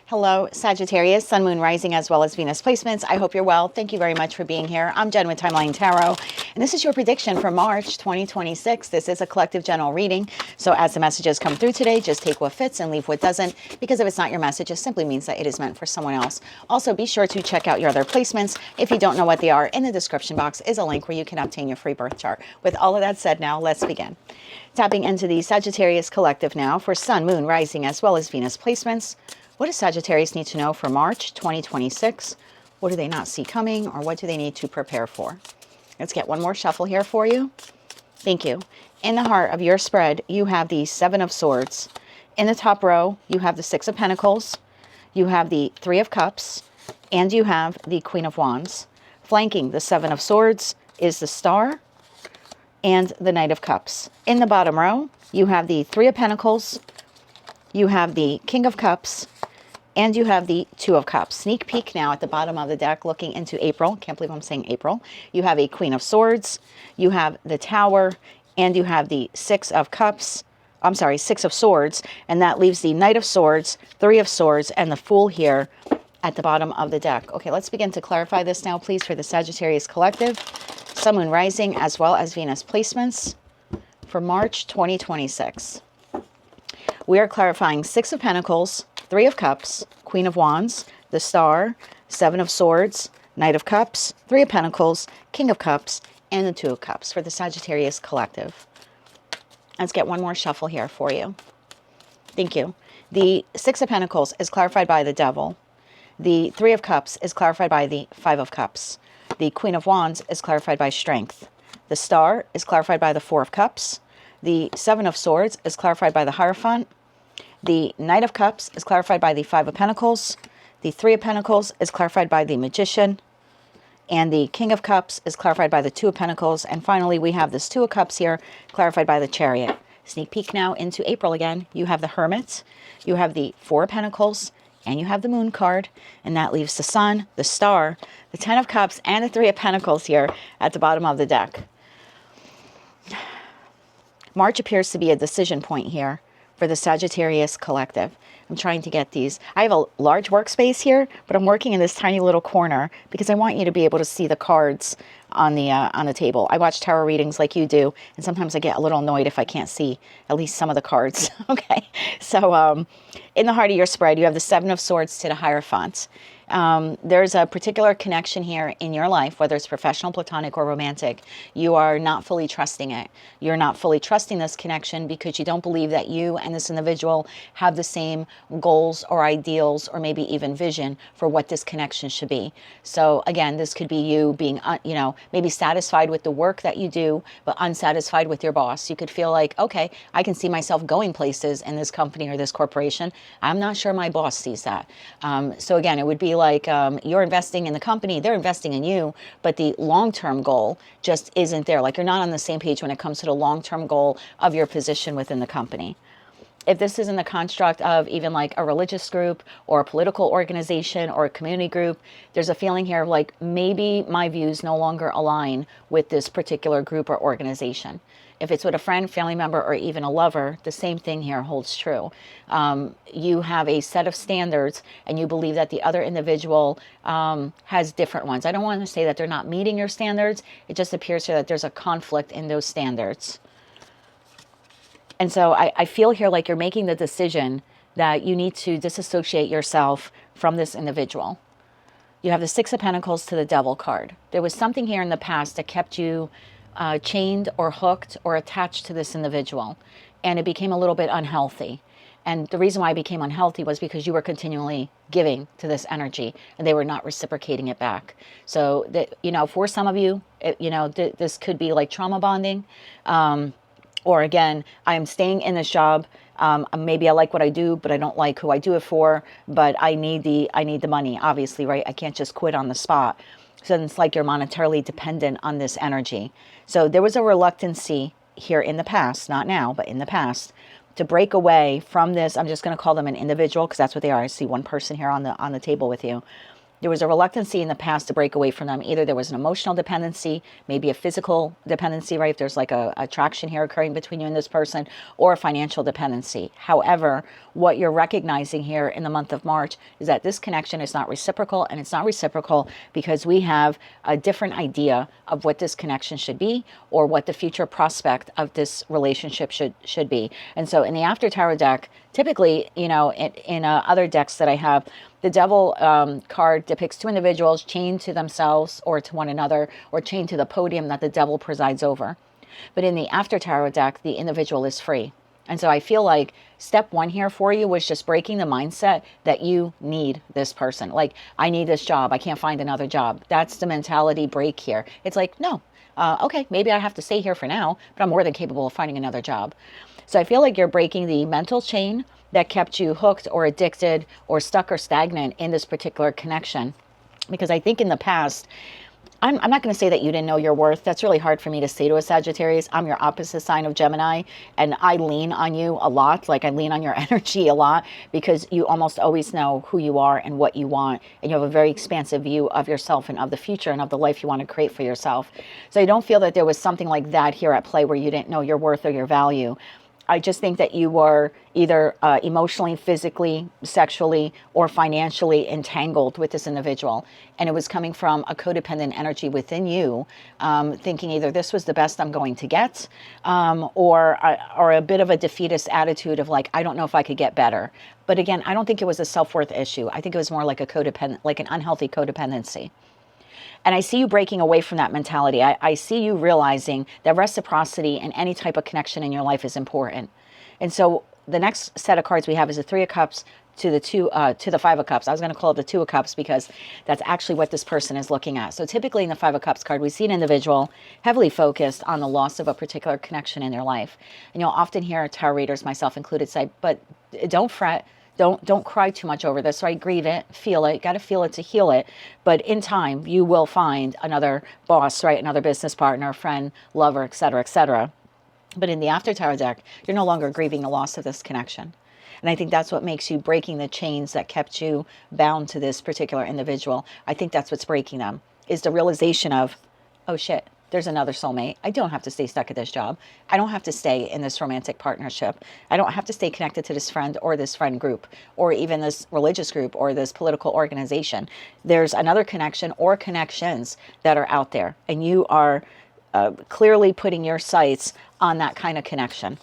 Hello, Sagittarius, Sun, Moon, Rising, as well as Venus placements. I hope you're well. Thank you very much for being here. I'm Jen with Timeline Tarot, and this is your prediction for March 2026. This is a collective general reading, so as the messages come through today, just take what fits and leave what doesn't, because if it's not your message, it simply means that it is meant for someone else. Also, be sure to check out your other placements. If you don't know what they are, in the description box is a link where you can obtain your free birth chart. With all of that said, now let's begin. Tapping into the Sagittarius collective now for Sun, Moon, Rising, as well as Venus placements. What does Sagittarius need to know for March 2026? What do they not see coming, or what do they need to prepare for? Let's get one more shuffle here for you. Thank you. In the heart of your spread, you have the Seven of Swords. In the top row, you have the Six of Pentacles, you have the Three of Cups, and you have the Queen of Wands. Flanking the Seven of Swords is the Star and the Knight of Cups. In the bottom row, you have the Three of Pentacles, you have the King of Cups, and you have the Two of Cups. Sneak peek now at the bottom of the deck looking into April. Can't believe I'm saying April. You have a Queen of Swords, you have the Tower, and you have the Six of Cups. I'm sorry, Six of Swords, and that leaves the Knight of Swords, Three of Swords, and the Fool here at the bottom of the deck. Okay, let's begin to clarify this now, please, for the Sagittarius collective, Sun, Moon, Rising, as well as Venus placements for March 2026. We are clarifying Six of Pentacles, Three of Cups, Queen of Wands, the Star, Seven of Swords, Knight of Cups, Three of Pentacles, King of Cups, and the Two of Cups for the Sagittarius collective. Let's get one more shuffle here for you. Thank you. The Six of Pentacles is clarified by the Devil. The Three of Cups is clarified by the Five of Cups. The Queen of Wands is clarified by Strength. The Star is clarified by the Four of Cups. The Seven of Swords is clarified by the Hierophant. The Knight of Cups is clarified by the Five of Pentacles. The Three of Pentacles is clarified by the Magician. And the King of Cups is clarified by the Two of Pentacles. And finally, we have this Two of Cups here, clarified by the Chariot. Sneak peek now into April again. You have the Hermit, you have the Four of Pentacles, and you have the Moon card. And that leaves the Sun, the Star, the Ten of Cups, and the Three of Pentacles here at the bottom of the deck. March appears to be a decision point here for the Sagittarius collective. I'm trying to get these. I have a large workspace here, but I'm working in this tiny little corner because I want you to be able to see the cards on the table. I watch tarot readings like you do, and sometimes I get a little annoyed if I can't see at least some of the cards. Okay, so in the heart of your spread, you have the Seven of Swords to the Hierophant. There's a particular connection here in your life, whether it's professional, platonic, or romantic. You are not fully trusting it. You're not fully trusting this connection because you don't believe that you and this individual have the same goals or ideals or maybe even vision for what this connection should be. So again, this could be you being, maybe satisfied with the work that you do, but unsatisfied with your boss. You could feel like, okay, I can see myself going places in this company or this corporation. I'm not sure my boss sees that. So again, it would be like you're investing in the company, they're investing in you, but the long-term goal just isn't there. Like you're not on the same page when it comes to the long-term goal of your position within the company. If this is in the construct of even like a religious group or a political organization or a community group, there's a feeling here of like maybe my views no longer align with this particular group or organization. If it's with a friend, family member, or even a lover, the same thing here holds true. You have a set of standards and you believe that the other individual has different ones. I don't want to say that they're not meeting your standards. It just appears here that there's a conflict in those standards. And so I feel here like you're making the decision that you need to disassociate yourself from this individual. You have the Six of Pentacles to the Devil card. There was something here in the past that kept you chained or hooked or attached to this individual, and it became a little bit unhealthy. And the reason why it became unhealthy was because you were continually giving to this energy and they were not reciprocating it back. So that, for some of you, this could be like trauma bonding. Or again, I'm staying in this job. Maybe I like what I do, but I don't like who I do it for. But I need the money, obviously, right? I can't just quit on the spot. So it's like you're monetarily dependent on this energy. So there was a reluctancy here in the past, not now, but in the past, to break away from this. I'm just going to call them an individual because that's what they are. I see one person here on the table with you. There was a reluctancy in the past to break away from them. Either there was an emotional dependency, maybe a physical dependency, right? If there's like a attraction here occurring between you and this person, or a financial dependency. However, what you're recognizing here in the month of March is that this connection is not reciprocal, and it's not reciprocal because we have a different idea of what this connection should be, or what the future prospect of this relationship should be. And so in the After Tarot deck, typically, you know, in other decks that I have, the Devil card depicts two individuals chained to themselves or to one another, or chained to the podium that the Devil presides over. But in the After Tarot deck, the individual is free. And so I feel like step one here for you was just breaking the mindset that you need this person. Like, I need this job. I can't find another job. That's the mentality break here. It's like, no, okay, maybe I have to stay here for now, but I'm more than capable of finding another job. So I feel like you're breaking the mental chain that kept you hooked or addicted or stuck or stagnant in this particular connection. Because I think in the past, I'm not going to say that you didn't know your worth. That's really hard for me to say to a Sagittarius. I'm your opposite sign of Gemini, and I lean on you a lot. Like, I lean on your energy a lot, because you almost always know who you are and what you want, and you have a very expansive view of yourself and of the future and of the life you want to create for yourself. So I don't feel that there was something like that here at play where you didn't know your worth or your value. I just think that you were either emotionally, physically, sexually, or financially entangled with this individual. And it was coming from a codependent energy within you, thinking either this was the best I'm going to get, or a bit of a defeatist attitude of like, I don't know if I could get better. But again, I don't think it was a self-worth issue. I think it was more like a codependent, like an unhealthy codependency. And I see you breaking away from that mentality. I see you realizing that reciprocity and any type of connection in your life is important. And so the next set of cards we have is the Three of Cups to the Five of Cups. I was going to call it the Two of Cups because that's actually what this person is looking at. So typically in the Five of Cups card, we see an individual heavily focused on the loss of a particular connection in their life. And you'll often hear tarot readers, myself included, say, but don't fret. Don't cry too much over this, right? Grieve it, feel it. Got to feel it to heal it. But in time, you will find another boss, right? Another business partner, friend, lover, etc., etc. But in the After Tarot deck, you're no longer grieving the loss of this connection. And I think that's what makes you breaking the chains that kept you bound to this particular individual. I think that's what's breaking them, is the realization of, oh shit, there's another soulmate. I don't have to stay stuck at this job. I don't have to stay in this romantic partnership. I don't have to stay connected to this friend or this friend group, or even this religious group or this political organization. There's another connection or connections that are out there, and you are clearly putting your sights on that kind of connection.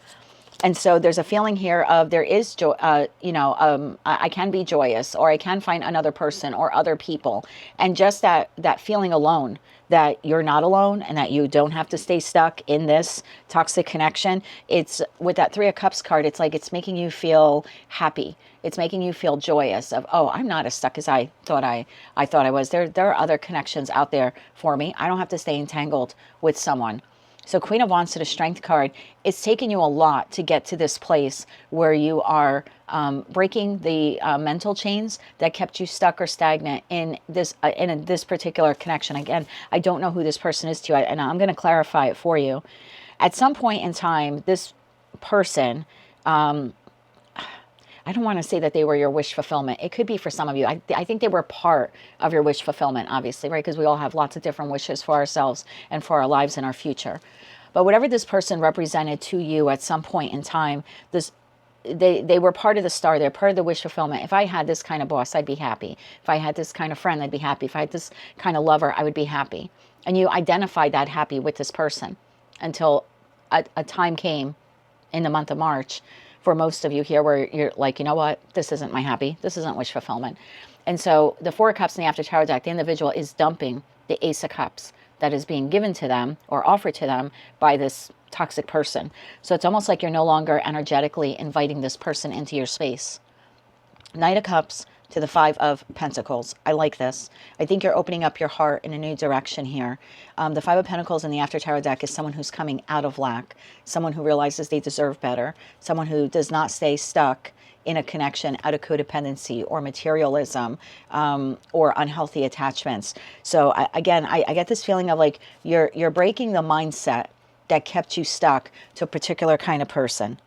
And so there's a feeling here of there is joy, I can be joyous, or I can find another person or other people. And just that feeling alone, that you're not alone and that you don't have to stay stuck in this toxic connection. It's with that Three of Cups card, it's like it's making you feel happy. It's making you feel joyous of, oh, I'm not as stuck as I thought I was. There are other connections out there for me. I don't have to stay entangled with someone. So Queen of Wands to the Strength card, it's taken you a lot to get to this place where you are breaking the mental chains that kept you stuck or stagnant in this particular connection. Again, I don't know who this person is to you, and I'm going to clarify it for you. At some point in time, this person, I don't want to say that they were your wish fulfillment. It could be for some of you. I think they were part of your wish fulfillment, obviously, right? Because we all have lots of different wishes for ourselves and for our lives and our future. But whatever this person represented to you at some point in time, they were part of the star. They're part of the wish fulfillment. If I had this kind of boss, I'd be happy. If I had this kind of friend, I'd be happy. If I had this kind of lover, I would be happy. And you identified that happy with this person until a time came in the month of March for most of you here where you're like, you know what, this isn't my happy. This isn't wish fulfillment. And so the Four of Cups in the After Tarot deck, the individual is dumping the Ace of Cups that is being given to them or offered to them by this toxic person. So it's almost like you're no longer energetically inviting this person into your space. Knight of Cups to the Five of Pentacles. I like this. I think you're opening up your heart in a new direction here. The Five of Pentacles in the After Tarot deck is someone who's coming out of lack, someone who realizes they deserve better, someone who does not stay stuck in a connection out of codependency or materialism or unhealthy attachments. So I get this feeling of like you're breaking the mindset that kept you stuck to a particular kind of person.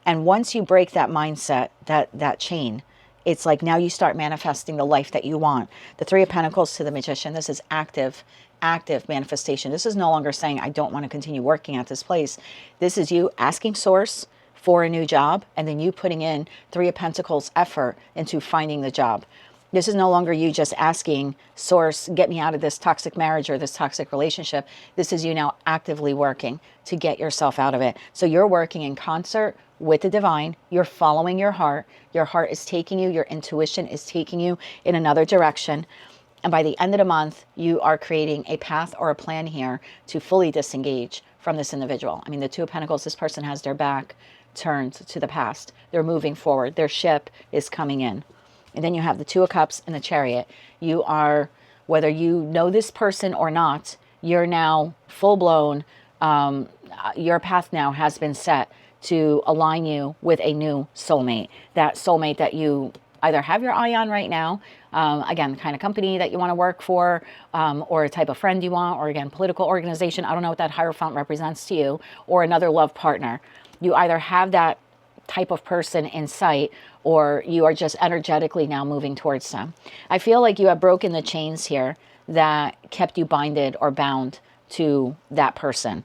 And once you break that mindset, that chain, It's like now you start manifesting the life that you want. The Three of Pentacles to the Magician. This is active manifestation. This is no longer saying, I don't want to continue working at this place. This is you asking Source for a new job, and then you putting in Three of Pentacles effort into finding the job. This is no longer you just asking Source, get me out of this toxic marriage or this toxic relationship. This is you now actively working to get yourself out of it. So you're working in concert with the divine. You're following your heart. Your heart is taking you. Your intuition is taking you in another direction. And by the end of the month, you are creating a path or a plan here to fully disengage from this individual. I mean, the Two of Pentacles, this person has their back turned to the past. They're moving forward. Their ship is coming in. And then you have the Two of Cups and the Chariot. You are, whether you know this person or not, you're now full-blown, your path now has been set to align you with a new soulmate. That soulmate that you either have your eye on right now, again, the kind of company that you want to work for, or a type of friend you want, or again, political organization. I don't know what that Hierophant represents to you, or another love partner. You either have that type of person in sight, or you are just energetically now moving towards them. I feel like you have broken the chains here that kept you binded or bound to that person.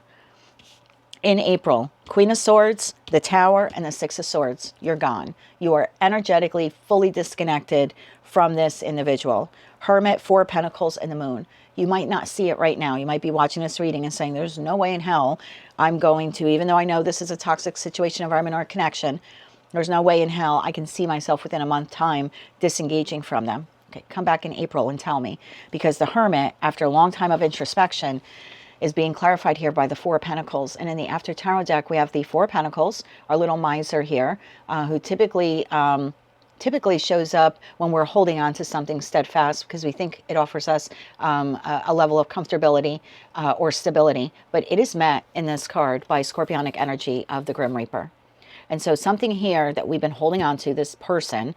In April, Queen of Swords, the Tower, and the Six of Swords, you're gone. You are energetically fully disconnected from this individual. Hermit, Four of Pentacles, and the Moon. You might not see it right now. You might be watching this reading and saying, there's no way in hell I'm going to, even though I know this is a toxic situation, environment, or connection, there's no way in hell I can see myself within a month time disengaging from them. Okay, come back in April and tell me. Because the Hermit, after a long time of introspection, is being clarified here by the Four of Pentacles. And in the After Tarot deck, we have the Four of Pentacles, our little miser here, who typically shows up when we're holding on to something steadfast because we think it offers us a level of comfortability or stability. But it is met in this card by Scorpionic energy of the Grim Reaper. And so something here that we've been holding on to, this person,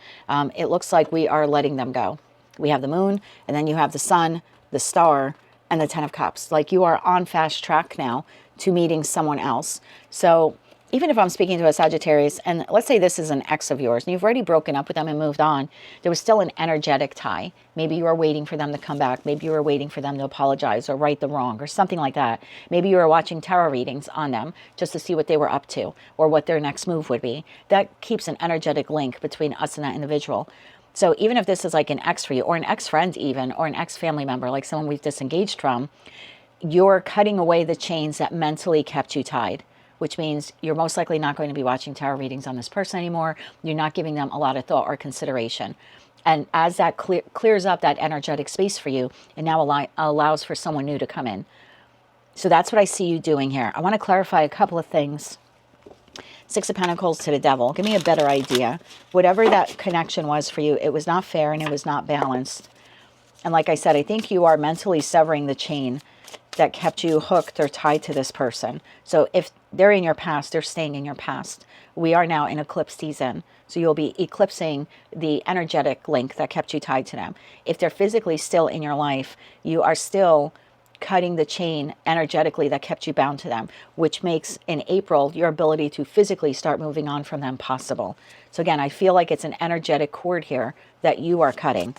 it looks like we are letting them go. We have the Moon, and then you have the Sun, the Star, and the Ten of Cups. Like you are on fast track now to meeting someone else. So even if I'm speaking to a Sagittarius, and let's say this is an ex of yours, and you've already broken up with them and moved on, there was still an energetic tie. Maybe you were waiting for them to come back. Maybe you were waiting for them to apologize or right the wrong or something like that. Maybe you were watching tarot readings on them just to see what they were up to or what their next move would be. That keeps an energetic link between us and that individual. So even if this is like an ex for you, or an ex-friend even, or an ex-family member, like someone we've disengaged from, you're cutting away the chains that mentally kept you tied, which means you're most likely not going to be watching tarot readings on this person anymore. You're not giving them a lot of thought or consideration. And as that clears up that energetic space for you, it now allows for someone new to come in. So that's what I see you doing here. I want to clarify a couple of things. Six of Pentacles to the Devil. Give me a better idea. Whatever that connection was for you, it was not fair and it was not balanced. And like I said, I think you are mentally severing the chain that kept you hooked or tied to this person. So if they're in your past, they're staying in your past. We are now in eclipse season. So you'll be eclipsing the energetic link that kept you tied to them. If they're physically still in your life, you are still cutting the chain energetically that kept you bound to them, which makes in April your ability to physically start moving on from them possible. So again, I feel like it's an energetic cord here that you are cutting.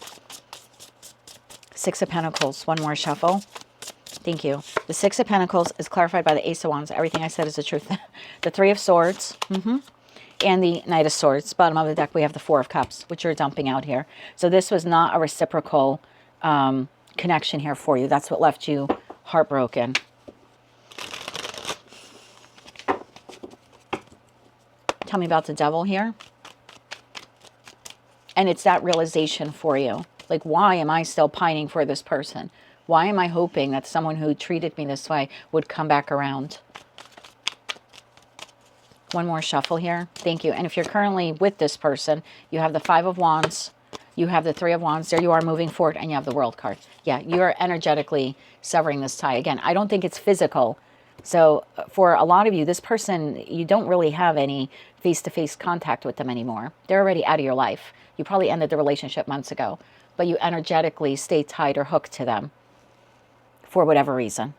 Six of Pentacles, one more shuffle. Thank you. The Six of Pentacles is clarified by the Ace of Wands. Everything I said is the truth. The Three of Swords, and the Knight of Swords. Bottom of the deck, we have the Four of Cups, which you're dumping out here. So this was not a reciprocal connection here for you. That's what left you heartbroken. Tell me about the Devil here. And it's that realization for you. Like, why am I still pining for this person? Why am I hoping that someone who treated me this way would come back around? One more shuffle here. Thank you. And if you're currently with this person, you have the Five of Wands, you have the Three of Wands. There you are moving forward, and you have the World card. Yeah, you're energetically severing this tie. Again, I don't think it's physical. So for a lot of you, this person, you don't really have any face-to-face contact with them anymore. They're already out of your life. You probably ended the relationship months ago, but you energetically stay tied or hooked to them for whatever reason.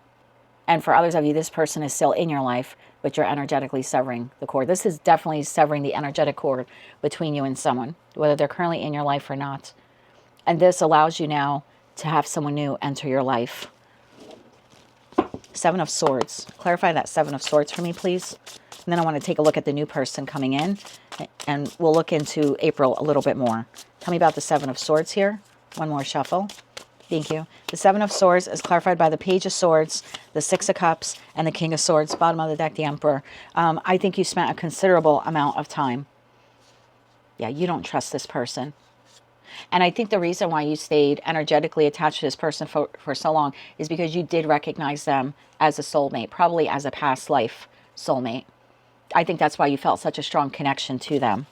And for others of you, this person is still in your life. but you're energetically severing the cord. This is definitely severing the energetic cord between you and someone, whether they're currently in your life or not. And this allows you now to have someone new enter your life. Seven of Swords. Clarify that Seven of Swords for me, please. And then I want to take a look at the new person coming in, and we'll look into April a little bit more. Tell me about the Seven of Swords here. One more shuffle. Thank you. The Seven of Swords is clarified by the Page of Swords, the Six of Cups, and the King of Swords. Bottom of the deck, the Emperor. I think you spent a considerable amount of time. Yeah, you don't trust this person. And I think the reason why you stayed energetically attached to this person for so long is because you did recognize them as a soulmate, probably as a past life soulmate. I think that's why you felt such a strong connection to them.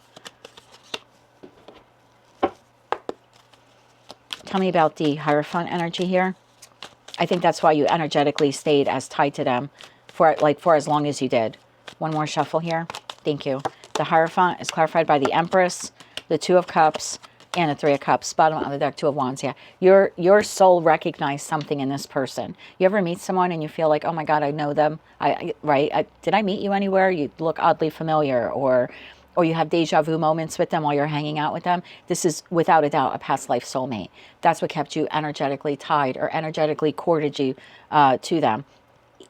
Tell me about the Hierophant energy here. I think that's why you energetically stayed as tied to them for as long as you did. One more shuffle here. Thank you. The Hierophant is clarified by the Empress, the Two of Cups, and the Three of Cups. Bottom of the deck, Two of Wands. Yeah, your soul recognized something in this person. You ever meet someone and you feel like, oh my God, I know them. Did I meet you anywhere? You look oddly familiar, or you have deja vu moments with them while you're hanging out with them. This is without a doubt a past life soulmate. That's what kept you energetically tied or energetically courted you to them,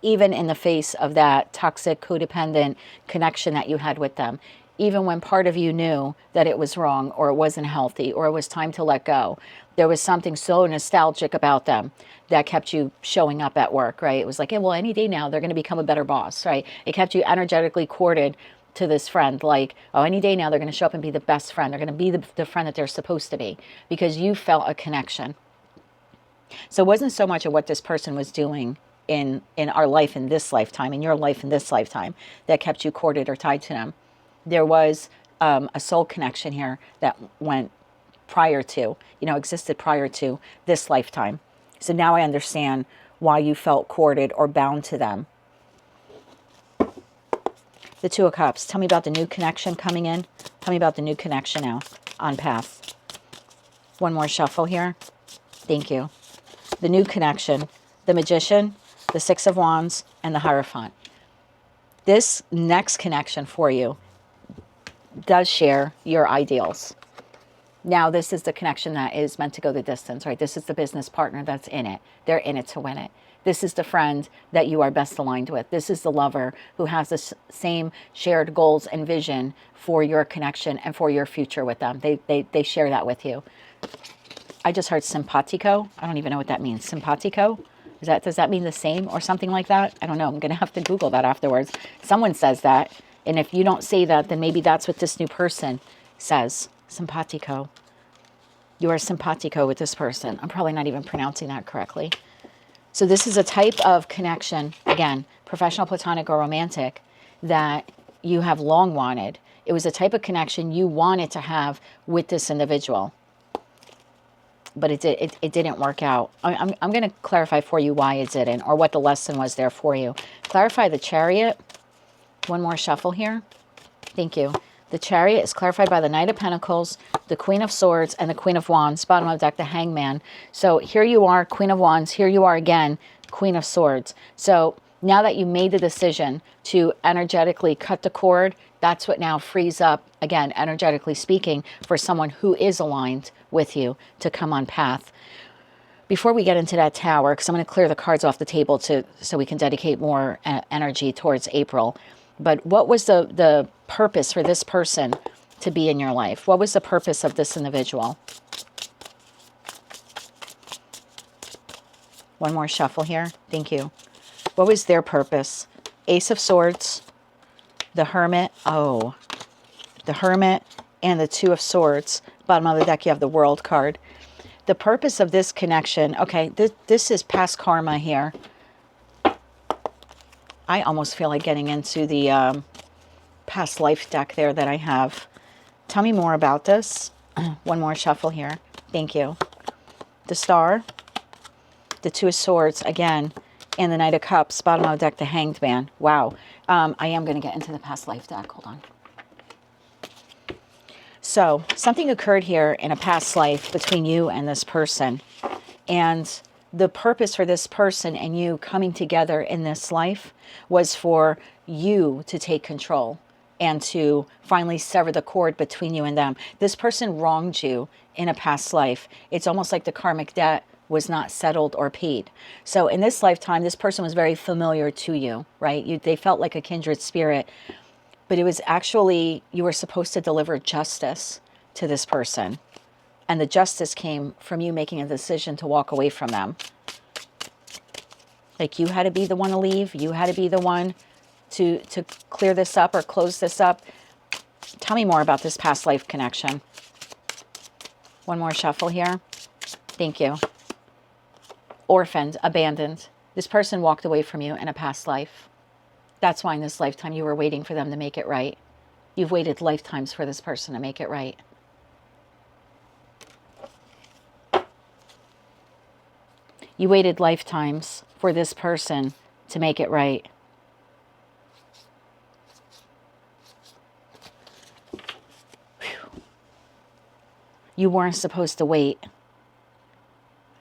even in the face of that toxic, codependent connection that you had with them. Even when part of you knew that it was wrong, or it wasn't healthy, or it was time to let go, there was something so nostalgic about them that kept you showing up at work, right? It was like, hey, well, any day now, they're going to become a better boss, right? It kept you energetically courted to this friend, like, oh, any day now, they're going to show up and be the best friend. They're going to be the friend that they're supposed to be, because you felt a connection. So it wasn't so much of what this person was doing in our life in this lifetime, in your life in this lifetime, that kept you courted or tied to them. There was a soul connection here that went prior to, existed prior to this lifetime. So now I understand why you felt courted or bound to them. The Two of Cups. Tell me about the new connection coming in. Tell me about the new connection now on path. One more shuffle here. Thank you. The new connection. The Magician, the Six of Wands, and the Hierophant. This next connection for you does share your ideals. Now, this is the connection that is meant to go the distance, right? This is the business partner that's in it. They're in it to win it. This is the friend that you are best aligned with. This is the lover who has the same shared goals and vision for your connection and for your future with them. They share that with you. I just heard simpatico. I don't even know what that means. Simpatico? Does that mean the same or something like that? I don't know. I'm going to have to Google that afterwards. Someone says that. And if you don't say that, then maybe that's what this new person says. Simpatico. You are simpatico with this person. I'm probably not even pronouncing that correctly. So this is a type of connection, again, professional, platonic, or romantic, that you have long wanted. It was a type of connection you wanted to have with this individual. But it didn't work out. I'm going to clarify for you why it didn't, or what the lesson was there for you. Clarify the Chariot. One more shuffle here. Thank you. The Chariot is clarified by the Knight of Pentacles, the Queen of Swords, and the Queen of Wands. Bottom of the deck, the Hangman. So here you are, Queen of Wands. Here you are again, Queen of Swords. So now that you made the decision to energetically cut the cord, that's what now frees up, again, energetically speaking, for someone who is aligned with you to come on path. Before we get into that Tower, because I'm going to clear the cards off the table so we can dedicate more energy towards April. But what was the purpose for this person to be in your life? What was the purpose of this individual? One more shuffle here. Thank you. What was their purpose? Ace of Swords, the Hermit. Oh, the Hermit and the Two of Swords. Bottom of the deck, you have the World card. The purpose of this connection. Okay, this is past karma here. I almost feel like getting into the past life deck there that I have. Tell me more about this. One more shuffle here. Thank you. The Star, the Two of Swords again, and the Knight of Cups. Bottom of the deck, the Hanged Man. Wow. I am going to get into the past life deck. Hold on. So something occurred here in a past life between you and this person. And the purpose for this person and you coming together in this life was for you to take control and to finally sever the cord between you and them. This person wronged you in a past life. It's almost like the karmic debt was not settled or paid. So in this lifetime, this person was very familiar to you, right? They felt like a kindred spirit, but it was actually, you were supposed to deliver justice to this person. And the justice came from you making a decision to walk away from them. Like you had to be the one to leave. You had to be the one to clear this up or close this up. Tell me more about this past life connection. One more shuffle here. Thank you. Orphaned, abandoned. This person walked away from you in a past life. That's why in this lifetime you were waiting for them to make it right. You've waited lifetimes for this person to make it right. You waited lifetimes for this person to make it right. Whew. You weren't supposed to wait.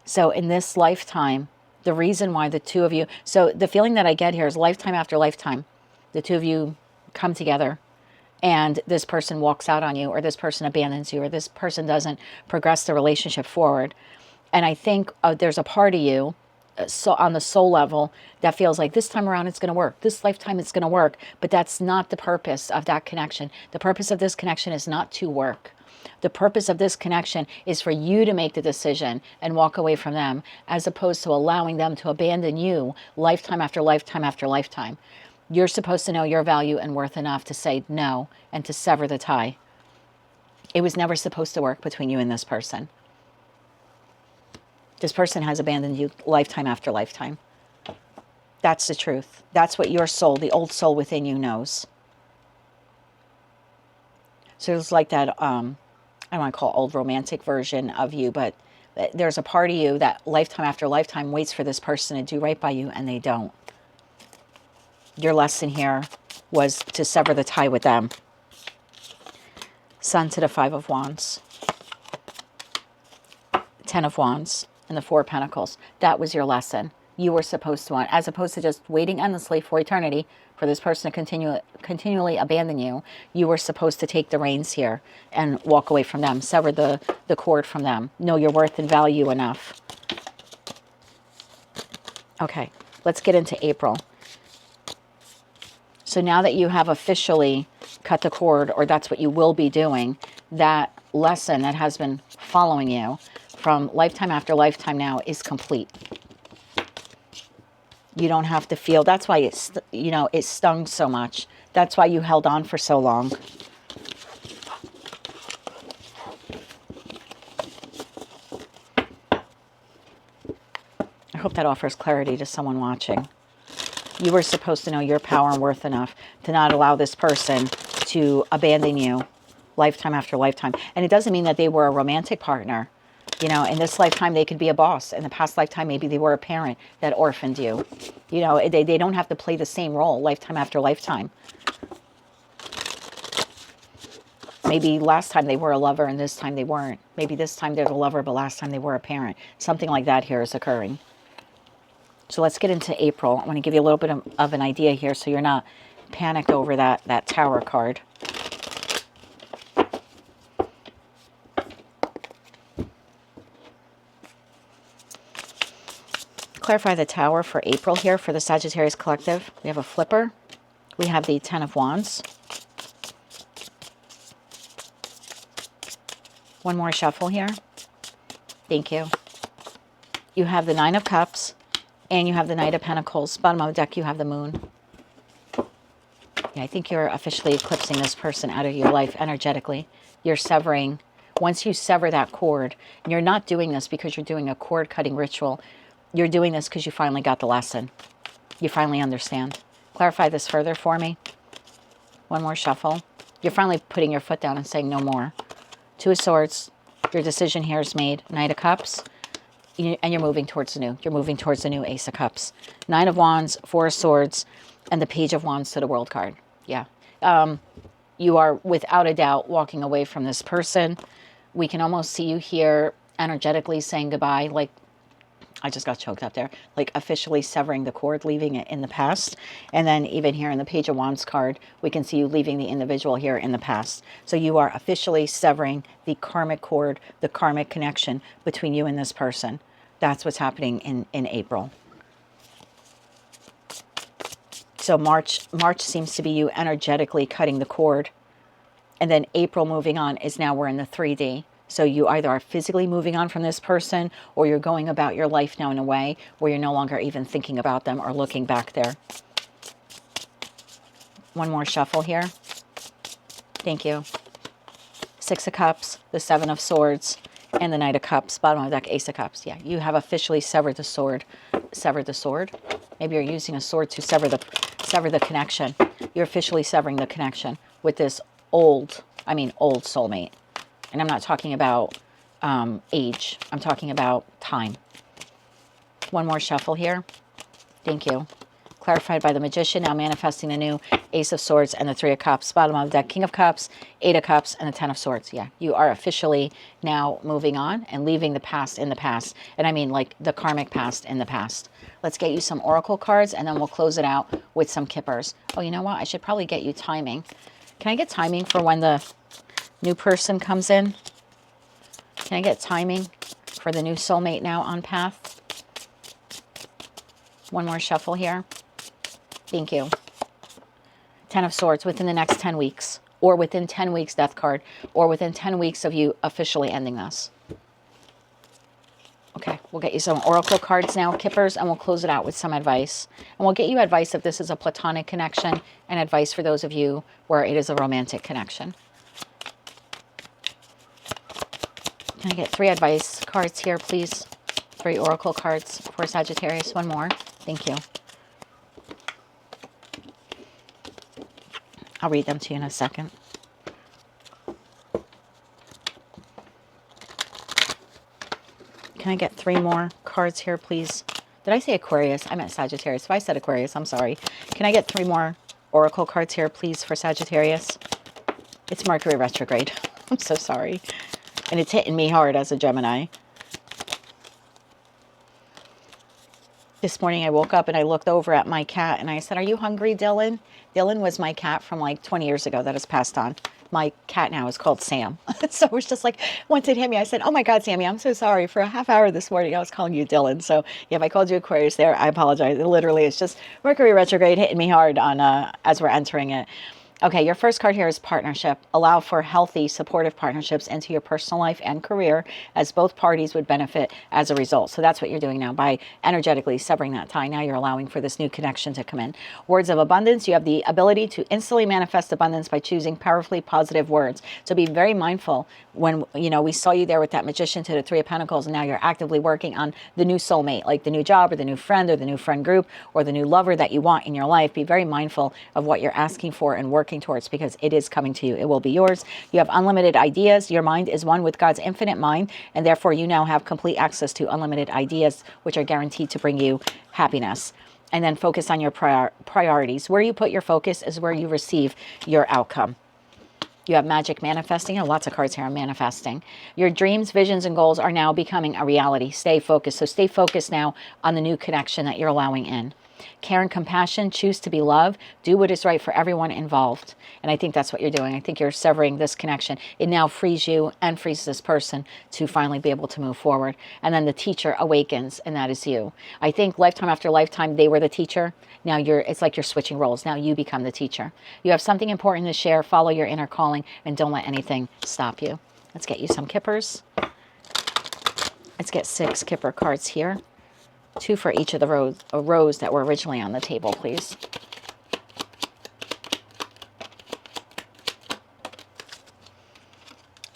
So in this lifetime, the reason why the two of you, so the feeling that I get here is lifetime after lifetime, the two of you come together and this person walks out on you, or this person abandons you, or this person doesn't progress the relationship forward. And I think there's a part of you, so on the soul level, that feels like this time around it's going to work. This lifetime it's going to work. But that's not the purpose of that connection. The purpose of this connection is not to work. The purpose of this connection is for you to make the decision and walk away from them, as opposed to allowing them to abandon you lifetime after lifetime after lifetime. You're supposed to know your value and worth enough to say no and to sever the tie. It was never supposed to work between you and this person. This person has abandoned you lifetime after lifetime. That's the truth. That's what your soul, the old soul within you, knows. So it's like that, I don't want to call it old romantic version of you, but there's a part of you that lifetime after lifetime waits for this person to do right by you, and they don't. Your lesson here was to sever the tie with them. Sun to the 5 of Wands. 10 of Wands. And the 4 of Pentacles. That was your lesson. You were supposed to want, as opposed to just waiting endlessly for eternity for this person to continually abandon you, you were supposed to take the reins here and walk away from them, sever the cord from them. Know your worth and value enough. Okay, let's get into April. So now that you have officially cut the cord, or that's what you will be doing, that lesson that has been following you from lifetime after lifetime now is complete. You don't have to feel, that's why it's, you know, it stung so much. That's why you held on for so long. I hope that offers clarity to someone watching. You were supposed to know your power and worth enough to not allow this person to abandon you lifetime after lifetime. And it doesn't mean that they were a romantic partner. You know, in this lifetime, they could be a boss. In the past lifetime, maybe they were a parent that orphaned you. You know, they don't have to play the same role lifetime after lifetime. Maybe last time they were a lover and this time they weren't. Maybe this time they're the lover, but last time they were a parent. Something like that here is occurring. So let's get into April. I want to give you a little bit of an idea here so you're not panicked over that Tower card. Clarify the Tower for April here for the Sagittarius Collective. We have a flipper. We have the 10 of Wands. One more shuffle here. Thank you. You have the 9 of Cups and you have the Knight of Pentacles. Bottom of the deck, you have the Moon. Yeah, I think you're officially eclipsing this person out of your life energetically. You're severing. Once you sever that cord, and you're not doing this because you're doing a cord cutting ritual. You're doing this because you finally got the lesson. You finally understand. Clarify this further for me. One more shuffle. You're finally putting your foot down and saying no more. 2 of Swords. Your decision here is made. Knight of Cups. And you're moving towards the new. You're moving towards the new Ace of Cups. 9 of Wands, 4 of Swords, and the Page of Wands to the World card. Yeah. You are without a doubt walking away from this person. We can almost see you here energetically saying goodbye. Like, I just got choked up there. Like officially severing the cord, leaving it in the past. And then even here in the Page of Wands card, we can see you leaving the individual here in the past. So you are officially severing the karmic cord, the karmic connection between you and this person. That's what's happening in April. So March seems to be you energetically cutting the cord. And then April moving on is now we're in the 3D. So you either are physically moving on from this person, or you're going about your life now in a way where you're no longer even thinking about them or looking back there. One more shuffle here. Thank you. 6 of Cups, the 7 of Swords, and the Knight of Cups. Bottom of the deck, Ace of Cups. Yeah, you have officially severed the sword. Severed the sword? Maybe you're using a sword to sever the connection. You're officially severing the connection with this old soulmate. And I'm not talking about age. I'm talking about time. One more shuffle here. Thank you. Clarified by the Magician, now manifesting the new Ace of Swords and the 3 of Cups. Bottom of the deck, King of Cups, 8 of Cups, and the 10 of Swords. Yeah, you are officially now moving on and leaving the past in the past. And I mean like the karmic past in the past. Let's get you some oracle cards, and then we'll close it out with some kippers. Oh, you know what? I should probably get you timing. Can I get timing for when the new person comes in? Can I get timing for the new soulmate now on path? One more shuffle here. Thank you. 10 of Swords, within the next 10 weeks. Or within 10 weeks, Death card. Or within 10 weeks of you officially ending this. Okay, we'll get you some oracle cards now, kippers, and we'll close it out with some advice. And we'll get you advice if this is a platonic connection, and advice for those of you where it is a romantic connection. Can I get 3 advice cards here, please? 3 oracle cards for Sagittarius. One more. Thank you. I'll read them to you in a second. Can I get 3 more cards here, please? Did I say Aquarius? I meant Sagittarius. If I said Aquarius, I'm sorry. Can I get 3 more oracle cards here, please, for Sagittarius? It's Mercury retrograde. I'm so sorry. And it's hitting me hard as a Gemini. This morning I woke up and I looked over at my cat and I said, "Are you hungry, Dylan?" Dylan was my cat from like 20 years ago that has passed on. My cat now is called Sam. So it was just like, once it hit me, I said, "Oh my God, Sammy, I'm so sorry. For a half hour this morning, I was calling you Dylan." So yeah, if I called you Aquarius there, I apologize. It literally, it's just Mercury retrograde hitting me hard on as we're entering it. Okay, your first card here is partnership. Allow for healthy, supportive partnerships into your personal life and career, as both parties would benefit as a result. So that's what you're doing now by energetically severing that tie. Now you're allowing for this new connection to come in. Words of abundance. You have the ability to instantly manifest abundance by choosing powerfully positive words. So be very mindful when, you know, we saw you there with that Magician to the 3 of Pentacles, and now you're actively working on the new soulmate, like the new job or the new friend or the new friend group or the new lover that you want in your life. Be very mindful of what you're asking for and working towards, because it is coming to you. It will be yours. You have unlimited ideas. Your mind is one with God's infinite mind, and therefore you now have complete access to unlimited ideas, which are guaranteed to bring you happiness. And then focus on your priorities. Where you put your focus is where you receive your outcome. You have magic manifesting. Lots of cards here on manifesting. Your dreams, visions, and goals are now becoming a reality. Stay focused. So stay focused now on the new connection that you're allowing in. Care and compassion, choose to be loved, do what is right for everyone involved. And I think that's what you're doing. I think you're severing this connection. It now frees you and frees this person to finally be able to move forward. And then the teacher awakens, and that is you. I think lifetime after lifetime, they were the teacher. Now it's like you're switching roles. Now you become the teacher. You have something important to share. Follow your inner calling and don't let anything stop you. Let's get you some kippers. Let's get 6 kipper cards here. 2 for each of the rows that were originally on the table, please.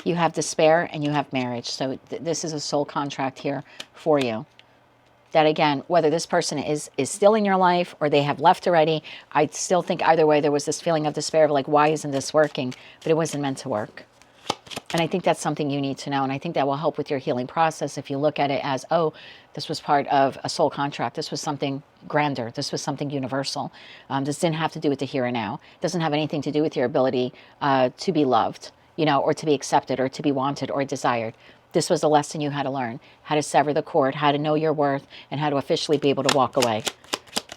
You have despair and you have marriage. So this is a soul contract here for you. That again, whether this person is still in your life or they have left already, I still think either way there was this feeling of despair of like, why isn't this working? But it wasn't meant to work. And I think that's something you need to know. And I think that will help with your healing process if you look at it as, oh, this was part of a soul contract. This was something grander. This was something universal. This didn't have to do with the here and now. It doesn't have anything to do with your ability to be loved, you know, or to be accepted or to be wanted or desired. This was a lesson you had to learn, how to sever the cord, how to know your worth, and how to officially be able to walk away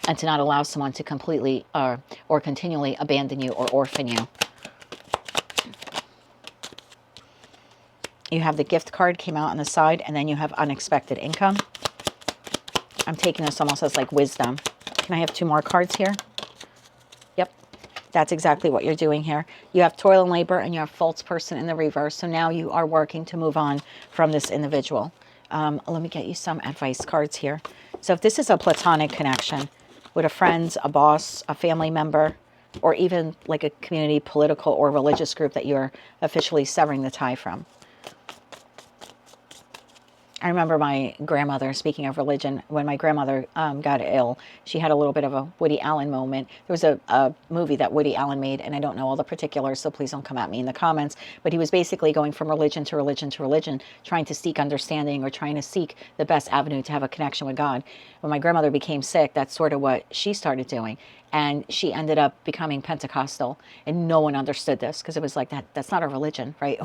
and to not allow someone to completely or continually abandon you or orphan you. You have the gift card came out on the side, and then you have unexpected income. I'm taking this almost as like wisdom. Can I have 2 more cards here? Yep. That's exactly what you're doing here. You have toil and labor, and you have false person in the reverse. So now you are working to move on from this individual. Let me get you some advice cards here. So if this is a platonic connection with a friend, a boss, a family member, or even like a community, political, or religious group that you're officially severing the tie from. I remember my grandmother, speaking of religion, when my grandmother got ill, she had a little bit of a Woody Allen moment. There was a movie that Woody Allen made, and I don't know all the particulars, so please don't come at me in the comments, but he was basically going from religion to religion to religion, trying to seek understanding or trying to seek the best avenue to have a connection with God. When my grandmother became sick, that's sort of what she started doing. And she ended up becoming Pentecostal, and no one understood this because it was like that's not our religion, right?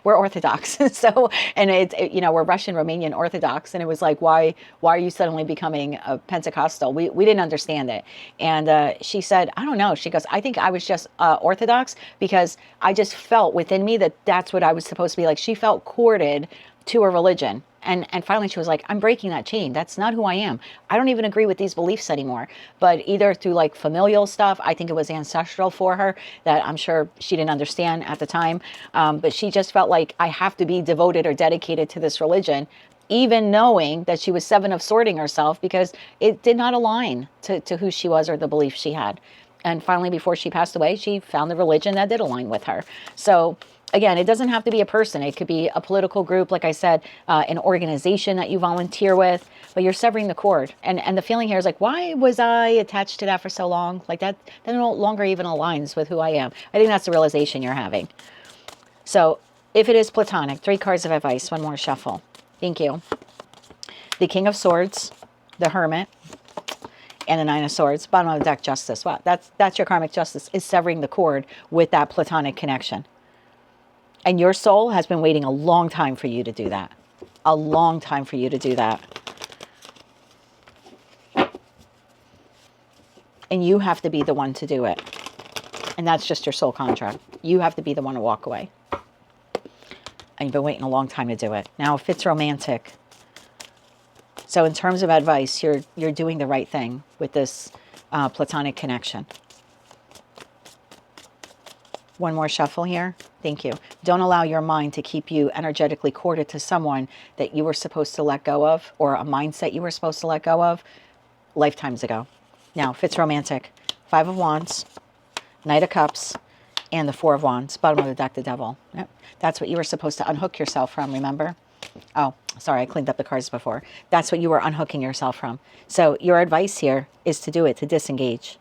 We're Orthodox. So, and we're Russian, Romanian Orthodox. And it was like, why are you suddenly becoming a Pentecostal? We didn't understand it. And she said, I don't know. She goes, I think I was just Orthodox because I just felt within me that that's what I was supposed to be like. She felt courted to a religion. And finally she was like, I'm breaking that chain. That's not who I am. I don't even agree with these beliefs anymore. But either through like familial stuff, I think it was ancestral for her that I'm sure she didn't understand at the time. But she just felt like I have to be devoted or dedicated to this religion, even knowing that she was 7 of sorting herself because it did not align to who she was or the beliefs she had. And finally, before she passed away, she found the religion that did align with her. So again, it doesn't have to be a person. It could be a political group, like I said, an organization that you volunteer with, but you're severing the cord. And the feeling here is like, why was I attached to that for so long? Like that no longer even aligns with who I am. I think that's the realization you're having. So if it is platonic, 3 cards of advice, 1 more shuffle. Thank you. The King of Swords, the Hermit, and the 9 of Swords. Bottom of the deck, Justice. Wow, that's your karmic justice, is severing the cord with that platonic connection. And your soul has been waiting a long time for you to do that. A long time for you to do that. And you have to be the one to do it. And that's just your soul contract. You have to be the one to walk away. And you've been waiting a long time to do it. Now, if it's romantic. So in terms of advice, you're doing the right thing with this platonic connection. 1 more shuffle here. Thank you. Don't allow your mind to keep you energetically corded to someone that you were supposed to let go of, or a mindset you were supposed to let go of lifetimes ago. Now, if it's romantic, 5 of Wands, Knight of Cups, and the 4 of Wands. Bottom of the deck, the Devil. Yep. That's what you were supposed to unhook yourself from, remember? Oh, sorry, I cleaned up the cards before. That's what you were unhooking yourself from. So your advice here is to do it, to disengage.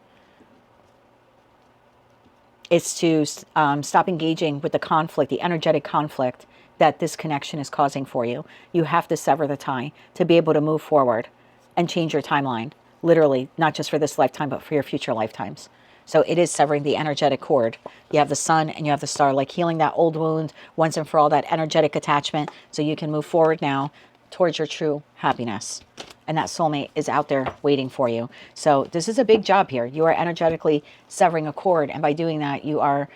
It's to stop engaging with the conflict, the energetic conflict that this connection is causing for you. You have to sever the tie to be able to move forward and change your timeline. Literally, not just for this lifetime, but for your future lifetimes. So it is severing the energetic cord. You have the Sun and you have the Star, like healing that old wound once and for all, that energetic attachment, so you can move forward now towards your true happiness. And that soulmate is out there waiting for you. So this is a big job here. You are energetically severing a cord. And by doing that, you are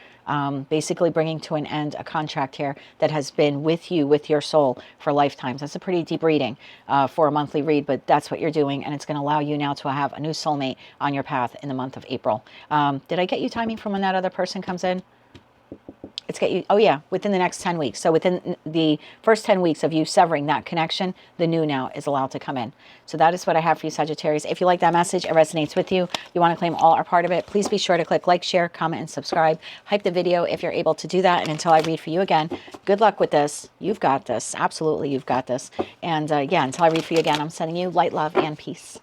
basically bringing to an end a contract here that has been with you, with your soul for lifetimes. That's a pretty deep reading for a monthly read, but that's what you're doing. And it's going to allow you now to have a new soulmate on your path in the month of April. Did I get you timing from when that other person comes in? It's get you, oh yeah, within the next 10 weeks. So within the first 10 weeks of you severing that connection, the new now is allowed to come in. So that is what I have for you, Sagittarius. If you like that message, it resonates with you, you want to claim all or part of it, please be sure to click like, share, comment, and subscribe. Hype the video if you're able to do that. And until I read for you again, good luck with this. You've got this. Absolutely, you've got this. And yeah, until I read for you again, I'm sending you light, love, and peace.